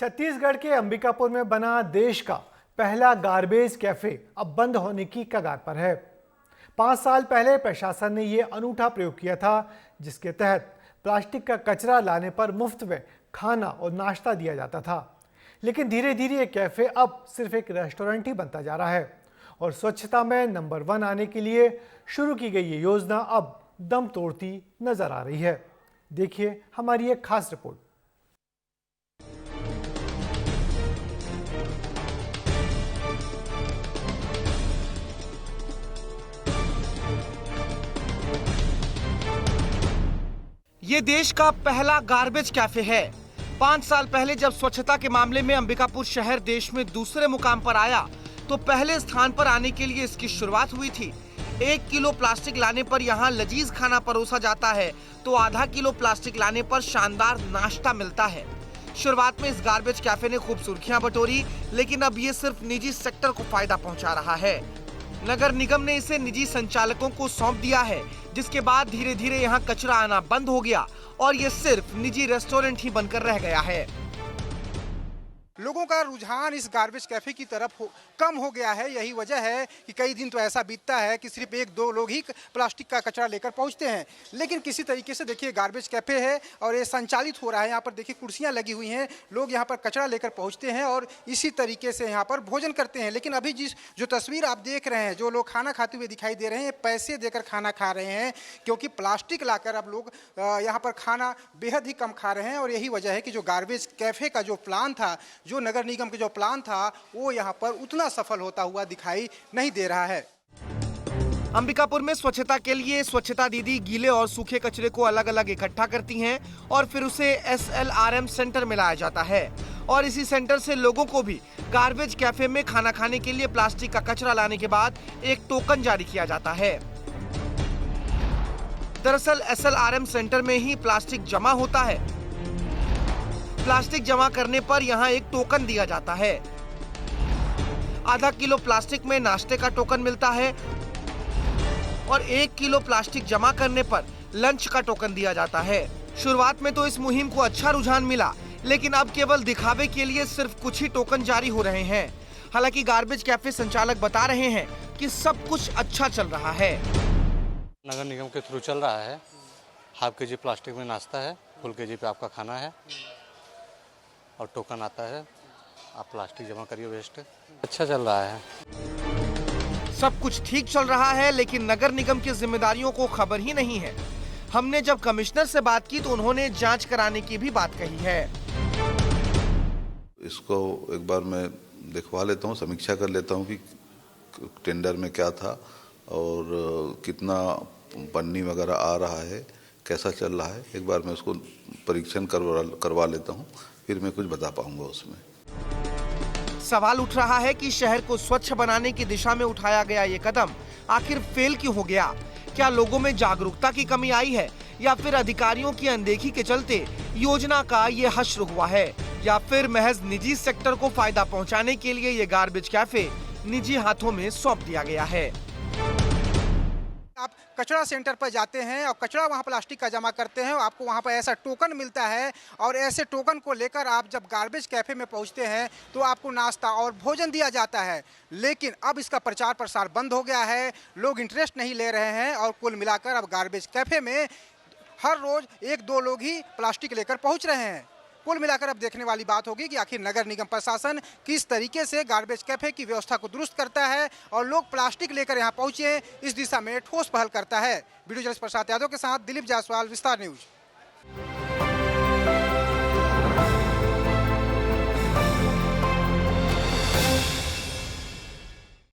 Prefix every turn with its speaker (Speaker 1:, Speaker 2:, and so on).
Speaker 1: छत्तीसगढ़ के अंबिकापुर में बना देश का पहला गार्बेज कैफे अब बंद होने की कगार पर है। 5 साल पहले प्रशासन ने यह अनूठा प्रयोग किया था, जिसके तहत प्लास्टिक का कचरा लाने पर मुफ्त में खाना और नाश्ता दिया जाता था। लेकिन धीरे धीरे ये कैफे अब सिर्फ एक रेस्टोरेंट ही बनता जा रहा है और स्वच्छता में नंबर 1 आने के लिए शुरू की गई ये योजना अब दम तोड़ती नजर आ रही है। देखिए हमारी एक खास रिपोर्ट।
Speaker 2: ये देश का पहला गार्बेज कैफे है। 5 साल पहले जब स्वच्छता के मामले में अंबिकापुर शहर देश में दूसरे मुकाम पर आया, तो पहले स्थान पर आने के लिए इसकी शुरुआत हुई थी। 1 किलो प्लास्टिक लाने पर यहाँ लजीज खाना परोसा जाता है, तो आधा किलो प्लास्टिक लाने पर शानदार नाश्ता मिलता है। शुरुआत में इस गार्बेज कैफे ने खूब सुर्खियां बटोरी, लेकिन अब ये सिर्फ निजी सेक्टर को फायदा पहुंचा रहा है। नगर निगम ने इसे निजी संचालकों को सौंप दिया है, जिसके बाद धीरे धीरे यहाँ कचरा आना बंद हो गया और ये सिर्फ निजी रेस्टोरेंट ही बनकर रह गया है।
Speaker 3: लोगों का रुझान इस गार्बेज कैफे की तरफ कम हो गया है। यही वजह है कि कई दिन तो ऐसा बीतता है कि सिर्फ 1-2 लोग ही प्लास्टिक का कचरा लेकर पहुंचते हैं। लेकिन किसी तरीके से देखिए गार्बेज कैफे है और ये संचालित हो रहा है। यहाँ पर देखिए कुर्सियां लगी हुई हैं, लोग यहाँ पर कचरा लेकर पहुंचते हैं और इसी तरीके से यहाँ पर भोजन करते हैं। लेकिन अभी जो तस्वीर आप देख रहे हैं, जो लोग खाना खाते हुए दिखाई दे रहे हैं, पैसे देकर खाना खा रहे हैं, क्योंकि प्लास्टिक लाकर अब लोग यहाँ पर खाना बेहद ही कम खा रहे हैं। और यही वजह है कि जो गार्बेज कैफे का जो प्लान था, जो नगर निगम का जो प्लान था, वो यहाँ पर उतना सफल होता हुआ दिखाई नहीं दे रहा है।
Speaker 2: अंबिकापुर में स्वच्छता के लिए स्वच्छता दीदी गीले और सूखे कचरे को अलग अलग इकट्ठा करती हैं और फिर उसे SLRM सेंटर में लाया जाता है और इसी सेंटर से लोगों को भी गार्बेज कैफे में खाना खाने के लिए प्लास्टिक का कचरा लाने के बाद एक टोकन जारी किया जाता है। दरअसल SLRM सेंटर में ही प्लास्टिक जमा होता है। प्लास्टिक जमा करने पर यहाँ एक टोकन दिया जाता है। आधा किलो प्लास्टिक में नाश्ते का टोकन मिलता है और 1 किलो प्लास्टिक जमा करने पर लंच का टोकन दिया जाता है। शुरुआत में तो इस मुहिम को अच्छा रुझान मिला, लेकिन अब केवल दिखावे के लिए सिर्फ कुछ ही टोकन जारी हो रहे हैं। हालांकि गार्बेज कैफे संचालक बता रहे हैं कि सब कुछ अच्छा चल रहा है।
Speaker 4: नगर निगम के थ्रू चल रहा है। हाफ केजी प्लास्टिक में नाश्ता है, फुल केजी पे आपका खाना है और टोकन आता है, आप प्लास्टिक जमा करिए, वेस्ट। अच्छा चल रहा है।
Speaker 2: सब कुछ ठीक चल रहा है, लेकिन नगर निगम की जिम्मेदारियों को खबर ही नहीं है। हमने जब कमिश्नर से बात की तो उन्होंने जांच कराने की भी बात कही है।
Speaker 5: इसको एक बार मैं दिखवा लेता हूँ, समीक्षा कर लेता हूँ कि टेंडर में क्या था और कितना पन्नी वगैरह आ रहा है, कैसा चल रहा है। एक बार मैं उसको परीक्षण करवा लेता हूँ, फिर मैं कुछ बता पाऊंगा उसमें।
Speaker 2: सवाल उठ रहा है कि शहर को स्वच्छ बनाने की दिशा में उठाया गया ये कदम आखिर फेल क्यों हो गया? क्या लोगों में जागरूकता की कमी आई है या फिर अधिकारियों की अनदेखी के चलते योजना का ये हश्र हुआ है, या फिर महज निजी सेक्टर को फायदा पहुंचाने के लिए ये गार्बेज कैफे निजी हाथों में सौंप दिया गया है?
Speaker 3: आप कचरा सेंटर पर जाते हैं और कचरा वहाँ प्लास्टिक का जमा करते हैं, आपको वहाँ पर ऐसा टोकन मिलता है और ऐसे टोकन को लेकर आप जब गार्बेज कैफे में पहुँचते हैं तो आपको नाश्ता और भोजन दिया जाता है। लेकिन अब इसका प्रचार प्रसार बंद हो गया है, लोग इंटरेस्ट नहीं ले रहे हैं और कुल मिलाकर अब गार्बेज कैफे में हर रोज 1-2 लोग ही प्लास्टिक लेकर पहुँच रहे हैं। कुल मिलाकर अब देखने वाली बात होगी कि आखिर नगर निगम प्रशासन किस तरीके से गार्बेज कैफे की व्यवस्था को दुरुस्त करता है और लोग प्लास्टिक लेकर यहां पहुंचे, इस दिशा में ठोस पहल करता है। वीडियो जर्नलिस्ट प्रसाद यादव के साथ दिलीप जायसवाल, विस्तार न्यूज।